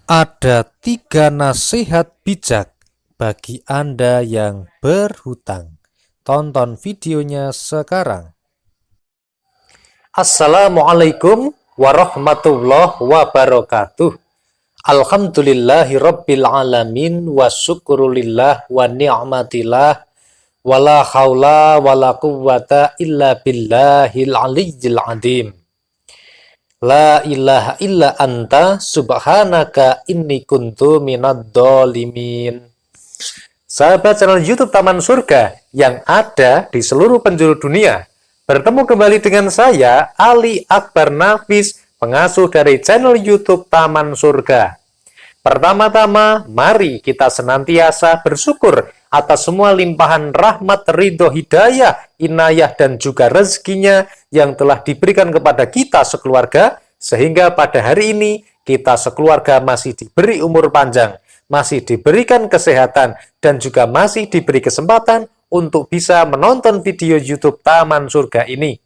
Ada 3 nasihat bijak bagi Anda yang berhutang. Tonton videonya sekarang. Assalamualaikum warahmatullahi wabarakatuh. Alhamdulillahi rabbil alamin wa syukurulillah wa ni'matillah wa la hawla wa la quwwata illa billahil aliyyil azim. La ilaha illa anta subhanaka inni kuntu minad dhalimin. Sahabat channel YouTube Taman Surga yang ada di seluruh penjuru dunia, bertemu kembali dengan saya, Ali Akbar Nafis, pengasuh dari channel YouTube Taman Surga. Pertama-tama, mari kita senantiasa bersyukur atas semua limpahan rahmat, ridho, hidayah, inayah, dan juga rezekinya yang telah diberikan kepada kita sekeluarga, sehingga pada hari ini kita sekeluarga masih diberi umur panjang, masih diberikan kesehatan, dan juga masih diberi kesempatan untuk bisa menonton video YouTube Taman Surga ini.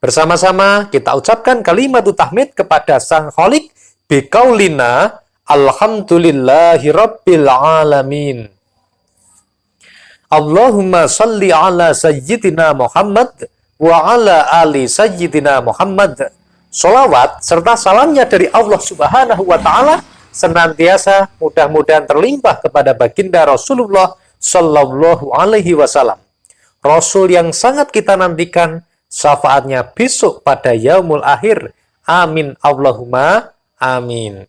Bersama-sama kita ucapkan kalimat tahmid kepada Sang Khalik biqaulina alhamdulillahi rabbil alamin. Allahumma salli ala sayyidina Muhammad wa ala ali sayyidina Muhammad. Sholawat serta salamnya dari Allah Subhanahu wa Ta'ala senantiasa mudah-mudahan terlimpah kepada baginda Rasulullah Sallallahu Alaihi Wasallam. Rasul yang sangat kita nantikan syafaatnya besok pada yaumul akhir. Amin Allahumma amin.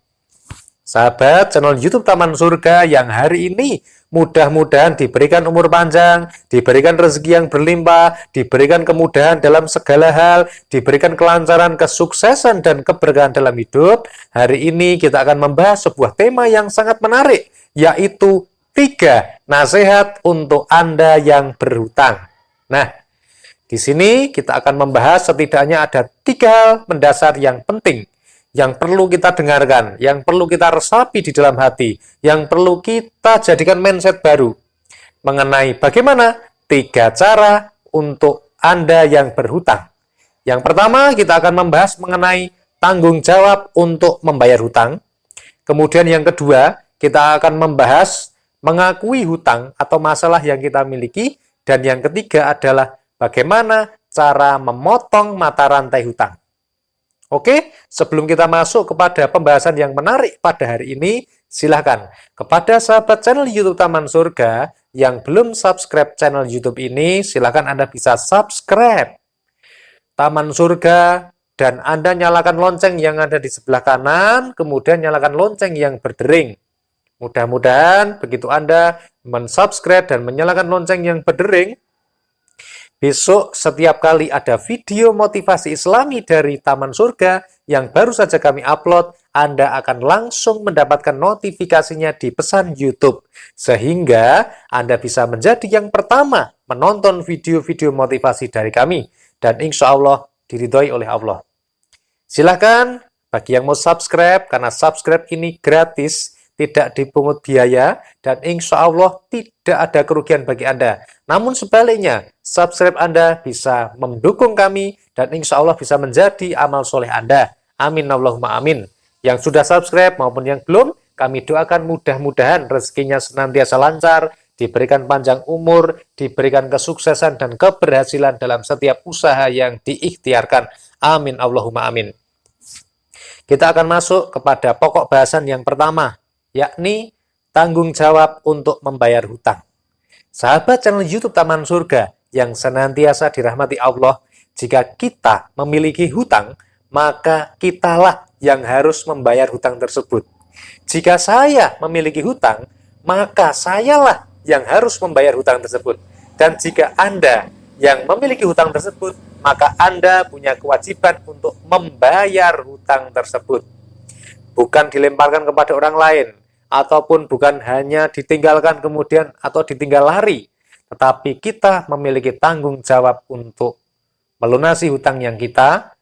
Sahabat channel YouTube Taman Surga yang hari ini mudah-mudahan diberikan umur panjang, diberikan rezeki yang berlimpah, diberikan kemudahan dalam segala hal, diberikan kelancaran, kesuksesan, dan keberkahan dalam hidup. Hari ini kita akan membahas sebuah tema yang sangat menarik, yaitu 3 nasihat untuk Anda yang berhutang. Nah, di sini kita akan membahas setidaknya ada 3 hal mendasar yang penting yang perlu kita dengarkan, yang perlu kita resapi di dalam hati, yang perlu kita jadikan mindset baru mengenai bagaimana 3 cara untuk Anda yang berhutang. Yang pertama, kita akan membahas mengenai tanggung jawab untuk membayar hutang. Kemudian yang kedua, kita akan membahas mengakui hutang atau masalah yang kita miliki. Dan yang ketiga adalah bagaimana cara memotong mata rantai hutang. Oke, sebelum kita masuk kepada pembahasan yang menarik pada hari ini, silahkan kepada sahabat channel YouTube Taman Surga yang belum subscribe channel YouTube ini, silahkan Anda bisa subscribe Taman Surga dan Anda nyalakan lonceng yang ada di sebelah kanan, kemudian nyalakan lonceng yang berdering. Mudah-mudahan begitu Anda mensubscribe dan menyalakan lonceng yang berdering, besok setiap kali ada video motivasi Islami dari Taman Surga yang baru saja kami upload, Anda akan langsung mendapatkan notifikasinya di pesan YouTube. Sehingga Anda bisa menjadi yang pertama menonton video-video motivasi dari kami. Dan insya Allah diridhoi oleh Allah. Silahkan bagi yang mau subscribe, karena subscribe ini gratis, tidak dipungut biaya, dan insya Allah tidak ada kerugian bagi Anda. Namun sebaliknya, subscribe Anda bisa mendukung kami, dan insya Allah bisa menjadi amal soleh Anda. Amin Allahumma amin. Yang sudah subscribe maupun yang belum, kami doakan mudah-mudahan rezekinya senantiasa lancar, diberikan panjang umur, diberikan kesuksesan dan keberhasilan dalam setiap usaha yang diikhtiarkan. Amin Allahumma amin. Kita akan masuk kepada pokok bahasan yang pertama, yakni tanggung jawab untuk membayar hutang. Sahabat channel YouTube Taman Surga yang senantiasa dirahmati Allah, jika kita memiliki hutang, maka kitalah yang harus membayar hutang tersebut. Jika saya memiliki hutang, maka sayalah yang harus membayar hutang tersebut. Dan jika Anda yang memiliki hutang tersebut, maka Anda punya kewajiban untuk membayar hutang tersebut. Bukan dilemparkan kepada orang lain, ataupun bukan hanya ditinggalkan kemudian atau ditinggal lari, tetapi kita memiliki tanggung jawab untuk melunasi hutang yang kita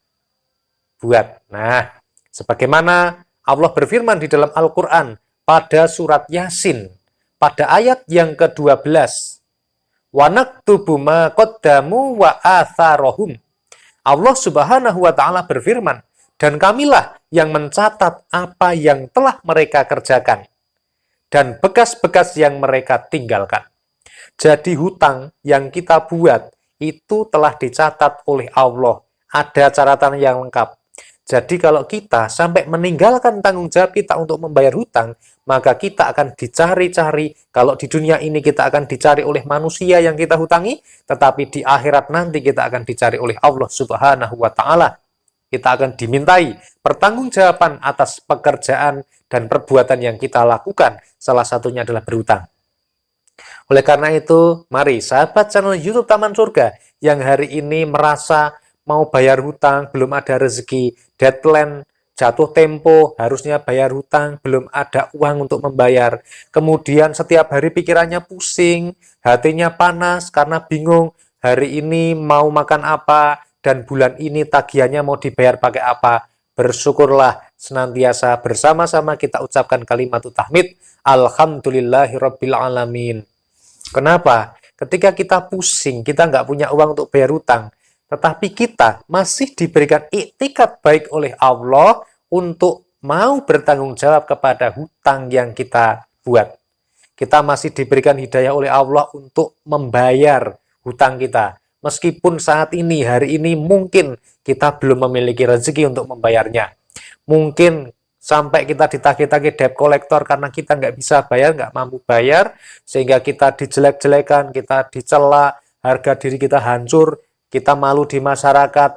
buat. Nah, sebagaimana Allah berfirman di dalam Al-Quran pada surat Yasin, pada ayat yang ke-12, wa naktubu ma qaddamu wa atharohum. Allah Subhanahu wa Ta'ala berfirman, dan kamilah yang mencatat apa yang telah mereka kerjakan dan bekas-bekas yang mereka tinggalkan. Jadi hutang yang kita buat itu telah dicatat oleh Allah. Ada catatan yang lengkap. Jadi kalau kita sampai meninggalkan tanggung jawab kita untuk membayar hutang, maka kita akan dicari-cari. Kalau di dunia ini kita akan dicari oleh manusia yang kita hutangi, tetapi di akhirat nanti kita akan dicari oleh Allah Subhanahu wa Ta'ala. Kita akan dimintai pertanggungjawaban atas pekerjaan dan perbuatan yang kita lakukan. Salah satunya adalah berhutang. Oleh karena itu, mari sahabat channel YouTube Taman Surga yang hari ini merasa mau bayar hutang, belum ada rezeki, deadline, jatuh tempo, harusnya bayar hutang, belum ada uang untuk membayar. Kemudian setiap hari pikirannya pusing, hatinya panas karena bingung hari ini mau makan apa, dan bulan ini tagihannya mau dibayar pakai apa. Bersyukurlah senantiasa bersama-sama kita ucapkan kalimat tahmid, Alhamdulillahirabbil alamin. Kenapa? Ketika kita pusing, kita nggak punya uang untuk bayar hutang, tetapi kita masih diberikan iktikad baik oleh Allah untuk mau bertanggung jawab kepada hutang yang kita buat. Kita masih diberikan hidayah oleh Allah untuk membayar hutang kita. Meskipun saat ini, hari ini mungkin kita belum memiliki rezeki untuk membayarnya. Mungkin sampai kita ditagih-tagih debt collector karena kita nggak bisa bayar, nggak mampu bayar, sehingga kita dijelek-jelekan, kita dicela, harga diri kita hancur, kita malu di masyarakat,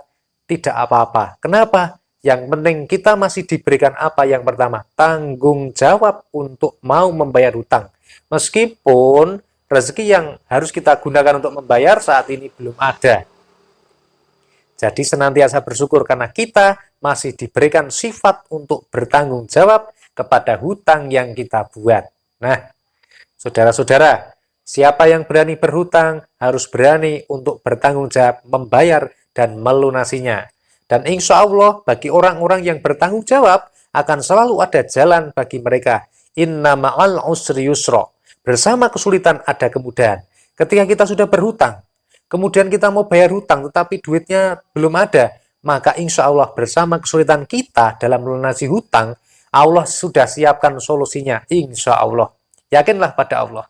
tidak apa-apa. Kenapa? Yang penting kita masih diberikan apa? Yang pertama, tanggung jawab untuk mau membayar hutang. Meskipun rezeki yang harus kita gunakan untuk membayar saat ini belum ada. Jadi senantiasa bersyukur karena kita masih diberikan sifat untuk bertanggung jawab kepada hutang yang kita buat. Nah, saudara-saudara, siapa yang berani berhutang harus berani untuk bertanggung jawab, membayar, dan melunasinya. Dan insya Allah bagi orang-orang yang bertanggung jawab akan selalu ada jalan bagi mereka. Inna ma'al usri yusra. Bersama kesulitan ada kemudahan. Ketika kita sudah berhutang, kemudian kita mau bayar hutang tetapi duitnya belum ada, maka insya Allah bersama kesulitan kita dalam melunasi hutang, Allah sudah siapkan solusinya. Insya Allah. Yakinlah pada Allah.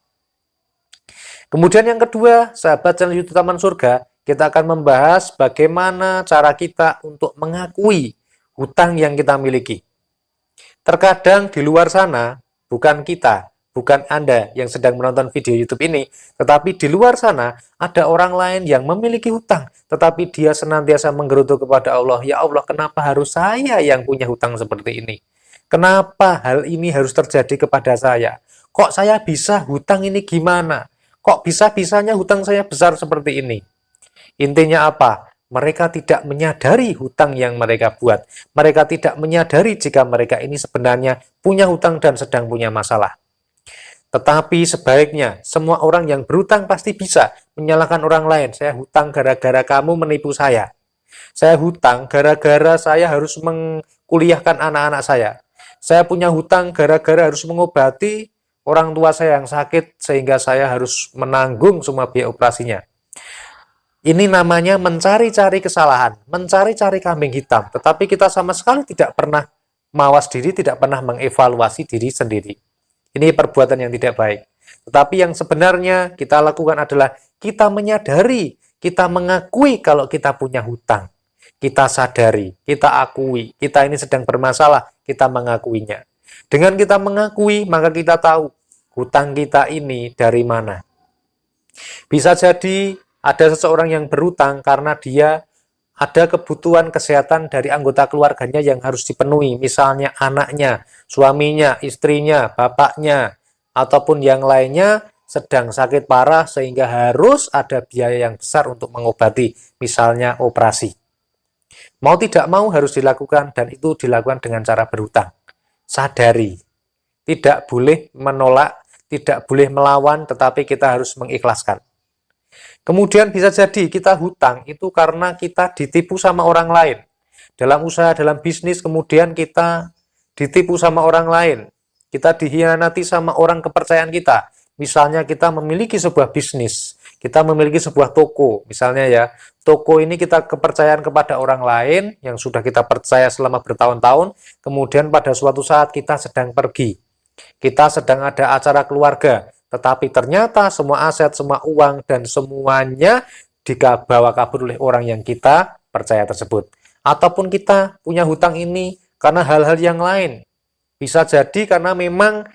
Kemudian yang kedua, sahabat channel YouTube Taman Surga, kita akan membahas bagaimana cara kita untuk mengakui hutang yang kita miliki. Terkadang di luar sana, bukan kita, bukan Anda yang sedang menonton video YouTube ini, tetapi di luar sana ada orang lain yang memiliki hutang, tetapi dia senantiasa menggerutu kepada Allah, ya Allah, kenapa harus saya yang punya hutang seperti ini? Kenapa hal ini harus terjadi kepada saya? Kok saya bisa hutang ini gimana? Kok bisa-bisanya hutang saya besar seperti ini? Intinya apa? Mereka tidak menyadari hutang yang mereka buat. Mereka tidak menyadari jika mereka ini sebenarnya punya hutang dan sedang punya masalah. Tetapi sebaliknya, semua orang yang berhutang pasti bisa menyalahkan orang lain. Saya hutang gara-gara kamu menipu saya. Saya hutang gara-gara saya harus mengkuliahkan anak-anak saya. Saya punya hutang gara-gara harus mengobati orang tua saya yang sakit sehingga saya harus menanggung semua biaya operasinya. Ini namanya mencari-cari kesalahan, mencari-cari kambing hitam. Tetapi kita sama sekali tidak pernah mawas diri, tidak pernah mengevaluasi diri sendiri. Ini perbuatan yang tidak baik. Tetapi yang sebenarnya kita lakukan adalah kita menyadari, kita mengakui kalau kita punya hutang. Kita sadari, kita akui, kita ini sedang bermasalah, kita mengakuinya. Dengan kita mengakui, maka kita tahu hutang kita ini dari mana. Bisa jadi ada seseorang yang berhutang karena dia ada kebutuhan kesehatan dari anggota keluarganya yang harus dipenuhi. Misalnya anaknya, suaminya, istrinya, bapaknya, ataupun yang lainnya sedang sakit parah sehingga harus ada biaya yang besar untuk mengobati. Misalnya operasi. Mau tidak mau harus dilakukan dan itu dilakukan dengan cara berhutang. Sadari, tidak boleh menolak, tidak boleh melawan, tetapi kita harus mengikhlaskan. Kemudian bisa jadi kita hutang itu karena kita ditipu sama orang lain. Dalam usaha, dalam bisnis, kemudian kita ditipu sama orang lain. Kita dikhianati sama orang kepercayaan kita. Misalnya kita memiliki sebuah bisnis, kita memiliki sebuah toko, misalnya ya, toko ini kita kepercayaan kepada orang lain yang sudah kita percaya selama bertahun-tahun, kemudian pada suatu saat kita sedang pergi, kita sedang ada acara keluarga, tetapi ternyata semua aset, semua uang, dan semuanya dibawa kabur oleh orang yang kita percaya tersebut. Ataupun kita punya hutang ini karena hal-hal yang lain. Bisa jadi karena memang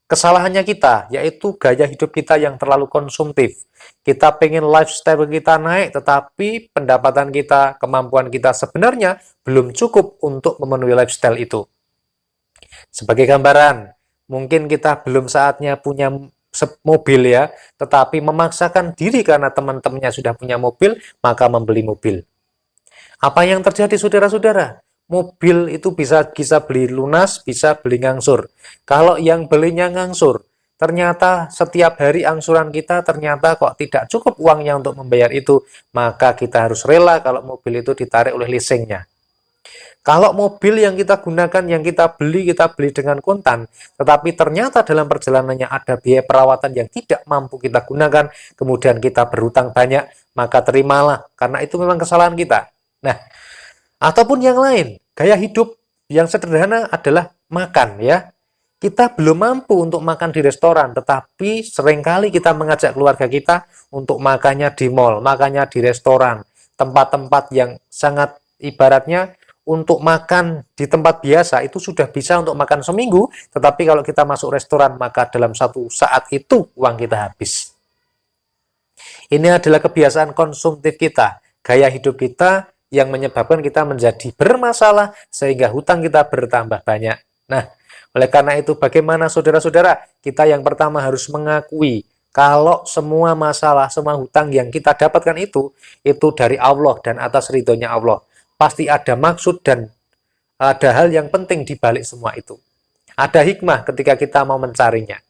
kesalahannya kita, yaitu gaya hidup kita yang terlalu konsumtif. Kita pengen lifestyle kita naik, tetapi pendapatan kita, kemampuan kita sebenarnya belum cukup untuk memenuhi lifestyle itu. Sebagai gambaran, mungkin kita belum saatnya punya mobil ya, tetapi memaksakan diri karena teman-temannya sudah punya mobil, maka membeli mobil. Apa yang terjadi saudara-saudara? Mobil itu bisa beli lunas, bisa beli ngangsur. Kalau yang belinya ngangsur, ternyata setiap hari angsuran kita ternyata kok tidak cukup uangnya untuk membayar itu, maka kita harus rela kalau mobil itu ditarik oleh leasingnya. Kalau mobil yang kita gunakan, yang kita beli dengan kontan, tetapi ternyata dalam perjalanannya ada biaya perawatan yang tidak mampu kita gunakan, kemudian kita berhutang banyak, maka terimalah, karena itu memang kesalahan kita. Nah, ataupun yang lain, gaya hidup yang sederhana adalah makan ya. Kita belum mampu untuk makan di restoran, tetapi seringkali kita mengajak keluarga kita untuk makannya di mall, makannya di restoran, tempat-tempat yang sangat ibaratnya untuk makan di tempat biasa itu sudah bisa untuk makan seminggu, tetapi kalau kita masuk restoran maka dalam satu saat itu uang kita habis. Ini adalah kebiasaan konsumtif kita, gaya hidup kita yang menyebabkan kita menjadi bermasalah sehingga hutang kita bertambah banyak. Nah, oleh karena itu bagaimana saudara-saudara? Kita yang pertama harus mengakui kalau semua masalah, semua hutang yang kita dapatkan itu dari Allah dan atas ridhonya Allah. Pasti ada maksud dan ada hal yang penting di balik semua itu. Ada hikmah ketika kita mau mencarinya.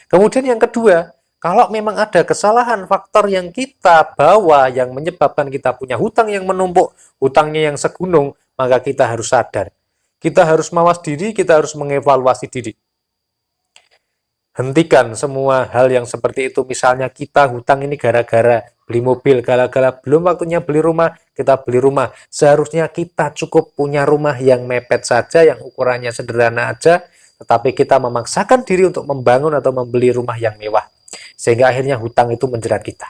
Kemudian yang kedua, kalau memang ada kesalahan faktor yang kita bawa yang menyebabkan kita punya hutang yang menumpuk, hutangnya yang segunung, maka kita harus sadar. Kita harus mawas diri, kita harus mengevaluasi diri. Hentikan semua hal yang seperti itu. Misalnya kita hutang ini gara-gara beli mobil, gara-gara belum waktunya beli rumah, kita beli rumah. Seharusnya kita cukup punya rumah yang mepet saja, yang ukurannya sederhana aja, tetapi kita memaksakan diri untuk membangun atau membeli rumah yang mewah. Sehingga akhirnya hutang itu menjerat kita.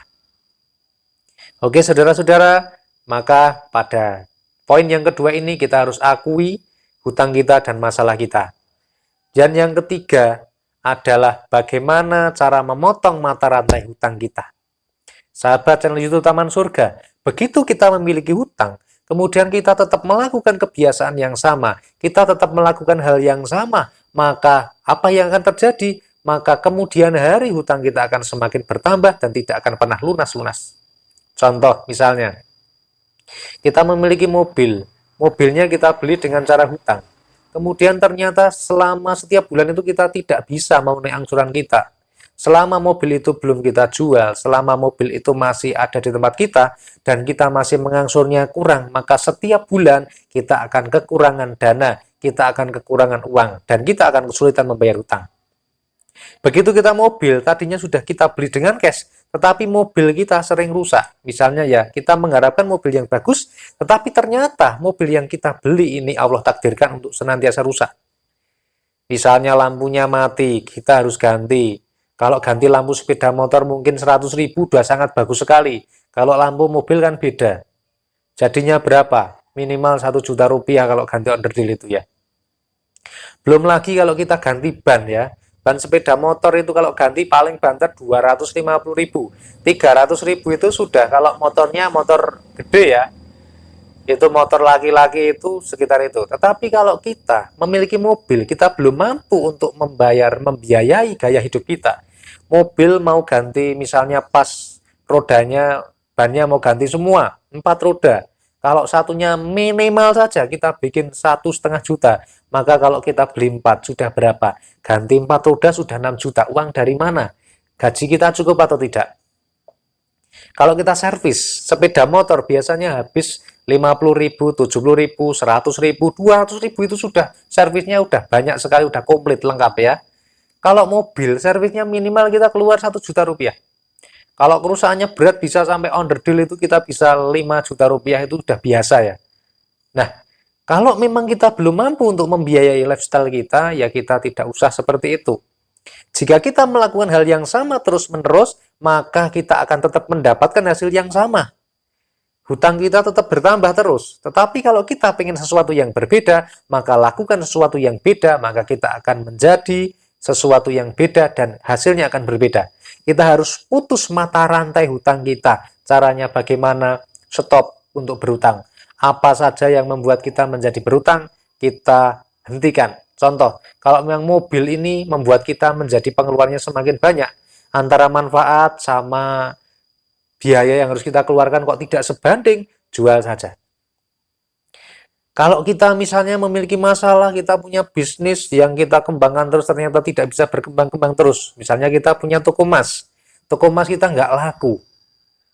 Oke saudara-saudara, maka pada poin yang kedua ini kita harus akui hutang kita dan masalah kita. Dan yang ketiga adalah bagaimana cara memotong mata rantai hutang kita. Sahabat channel YouTube Taman Surga, begitu kita memiliki hutang, kemudian kita tetap melakukan kebiasaan yang sama, kita tetap melakukan hal yang sama, maka apa yang akan terjadi? Maka kemudian hari hutang kita akan semakin bertambah dan tidak akan pernah lunas-lunas. Contoh misalnya, kita memiliki mobil, mobilnya kita beli dengan cara hutang. Kemudian ternyata selama setiap bulan itu kita tidak bisa memenuhi angsuran kita. Selama mobil itu belum kita jual, selama mobil itu masih ada di tempat kita, dan kita masih mengangsurnya kurang, maka setiap bulan kita akan kekurangan dana, kita akan kekurangan uang, dan kita akan kesulitan membayar hutang. Begitu kita mobil, tadinya sudah kita beli dengan cash, tetapi mobil kita sering rusak. Misalnya ya, kita mengharapkan mobil yang bagus, tetapi ternyata mobil yang kita beli ini Allah takdirkan untuk senantiasa rusak. Misalnya lampunya mati, kita harus ganti. Kalau ganti lampu sepeda motor mungkin 100.000 sudah sangat bagus sekali. Kalau lampu mobil kan beda. Jadinya berapa? Minimal 1 juta rupiah kalau ganti onderdil itu ya. Belum lagi kalau kita ganti ban ya. Ban sepeda motor itu kalau ganti paling banter 250.000. 300.000 itu sudah kalau motornya motor gede ya. Itu motor laki-laki itu sekitar itu. Tetapi kalau kita memiliki mobil, kita belum mampu untuk membiayai gaya hidup kita. Mobil mau ganti misalnya pas rodanya, bannya mau ganti semua, 4 roda. Kalau satunya minimal saja kita bikin 1,5 juta. Maka kalau kita beli 4 sudah berapa? Ganti 4 roda sudah 6 juta. Uang dari mana? Gaji kita cukup atau tidak? Kalau kita servis sepeda motor biasanya habis 50.000, 70.000, 100.000, 200.000 itu sudah servisnya udah banyak sekali, udah komplit lengkap ya. Kalau mobil servisnya minimal kita keluar 1 juta rupiah. Kalau kerusakannya berat bisa sampai onderdil itu kita bisa 5 juta rupiah itu sudah biasa ya. Nah, kalau memang kita belum mampu untuk membiayai lifestyle kita, ya kita tidak usah seperti itu. Jika kita melakukan hal yang sama terus-menerus, maka kita akan tetap mendapatkan hasil yang sama. Hutang kita tetap bertambah terus. Tetapi kalau kita ingin sesuatu yang berbeda, maka lakukan sesuatu yang beda, maka kita akan menjadi sesuatu yang beda dan hasilnya akan berbeda. Kita harus putus mata rantai hutang kita. Caranya bagaimana? Stop untuk berhutang. Apa saja yang membuat kita menjadi berhutang, kita hentikan. Contoh, kalau memang mobil ini membuat kita menjadi pengeluarannya semakin banyak, antara manfaat sama biaya yang harus kita keluarkan kok tidak sebanding, jual saja. Kalau kita misalnya memiliki masalah, kita punya bisnis yang kita kembangkan terus ternyata tidak bisa berkembang-kembang terus. Misalnya kita punya toko emas kita nggak laku.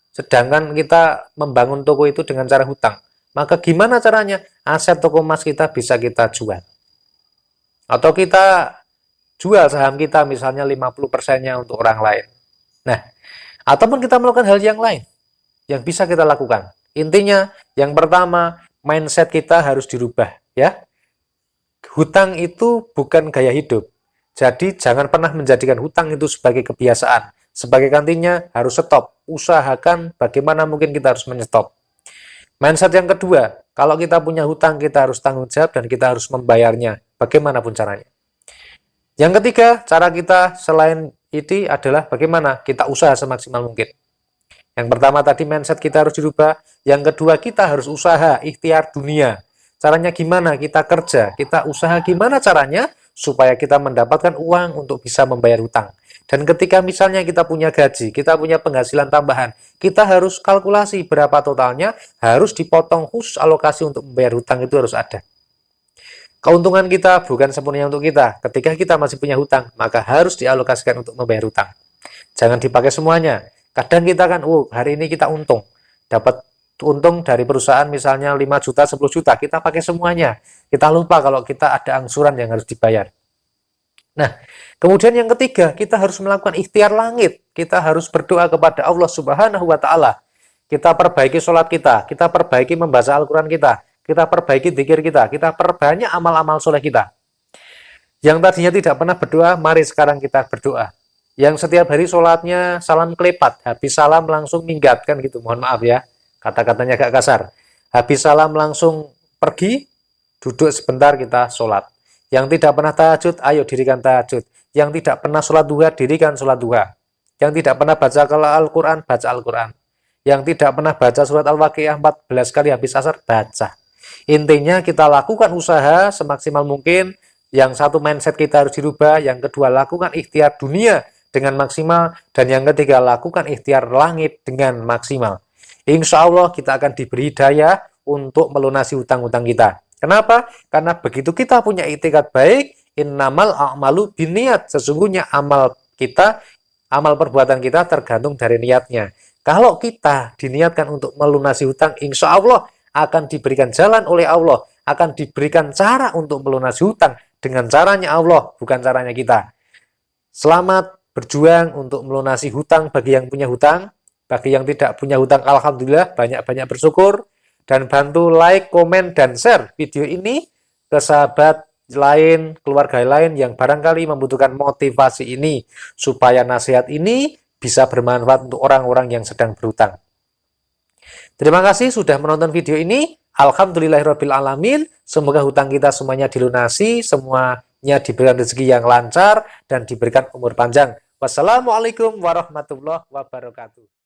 Sedangkan kita membangun toko itu dengan cara hutang. Maka gimana caranya? Aset toko emas kita bisa kita jual. Atau kita jual saham kita misalnya 50%-nya untuk orang lain. Nah, ataupun kita melakukan hal yang lain yang bisa kita lakukan. Intinya, yang pertama, mindset kita harus dirubah, ya. Hutang itu bukan gaya hidup. Jadi jangan pernah menjadikan hutang itu sebagai kebiasaan. Sebagai gantinya harus stop. Usahakan bagaimana mungkin kita harus menyetop. Mindset yang kedua, kalau kita punya hutang kita harus tanggung jawab dan kita harus membayarnya bagaimanapun caranya. Yang ketiga, cara kita selain itu adalah bagaimana kita usaha semaksimal mungkin. Yang pertama tadi mindset kita harus dirubah. Yang kedua kita harus usaha, ikhtiar dunia. Caranya gimana? Kita kerja, kita usaha gimana caranya supaya kita mendapatkan uang untuk bisa membayar hutang. Dan ketika misalnya kita punya gaji, kita punya penghasilan tambahan, kita harus kalkulasi berapa totalnya, harus dipotong khusus alokasi untuk membayar hutang itu harus ada. Keuntungan kita bukan sepenuhnya untuk kita. Ketika kita masih punya hutang, maka harus dialokasikan untuk membayar hutang. Jangan dipakai semuanya. Kadang kita kan, hari ini kita untung. Dapat untung dari perusahaan misalnya 5 juta, 10 juta. Kita pakai semuanya. Kita lupa kalau kita ada angsuran yang harus dibayar. Nah, kemudian yang ketiga, kita harus melakukan ikhtiar langit. Kita harus berdoa kepada Allah Subhanahu wa Ta'ala. Kita perbaiki sholat kita perbaiki membaca Al-Quran kita perbaiki dzikir kita perbanyak amal-amal soleh kita. Yang tadinya tidak pernah berdoa, mari sekarang kita berdoa. Yang setiap hari sholatnya salam kelepat, habis salam langsung minggat, kan gitu, mohon maaf ya, kata-katanya agak kasar. Habis salam langsung pergi, duduk sebentar kita sholat. Yang tidak pernah tahajud, ayo dirikan tahajud. Yang tidak pernah sholat duha, dirikan sholat duha. Yang tidak pernah baca Al-Quran, baca Al-Quran. Yang tidak pernah baca surat Al-Waqiah 14 kali habis asar, baca. Intinya kita lakukan usaha semaksimal mungkin. Yang satu mindset kita harus dirubah, yang kedua lakukan ikhtiar dunia dengan maksimal, dan yang ketiga lakukan ikhtiar langit dengan maksimal. Insya Allah kita akan diberi hidayah untuk melunasi hutang-hutang kita. Kenapa? Karena begitu kita punya itikad baik, innamal a'malu binniat, sesungguhnya amal kita, amal perbuatan kita tergantung dari niatnya. Kalau kita diniatkan untuk melunasi hutang, insya Allah akan diberikan jalan oleh Allah, akan diberikan cara untuk melunasi hutang dengan caranya Allah, bukan caranya kita. Selamat berjuang untuk melunasi hutang bagi yang punya hutang. Bagi yang tidak punya hutang, alhamdulillah, banyak-banyak bersyukur. Dan bantu like, komen, dan share video ini ke sahabat lain, keluarga lain yang barangkali membutuhkan motivasi ini, supaya nasihat ini bisa bermanfaat untuk orang-orang yang sedang berhutang. Terima kasih sudah menonton video ini. Alhamdulillahirrabbilalamin. Semoga hutang kita semuanya dilunasi, semuanya diberikan rezeki yang lancar, dan diberikan umur panjang. Wassalamualaikum warahmatullahi wabarakatuh.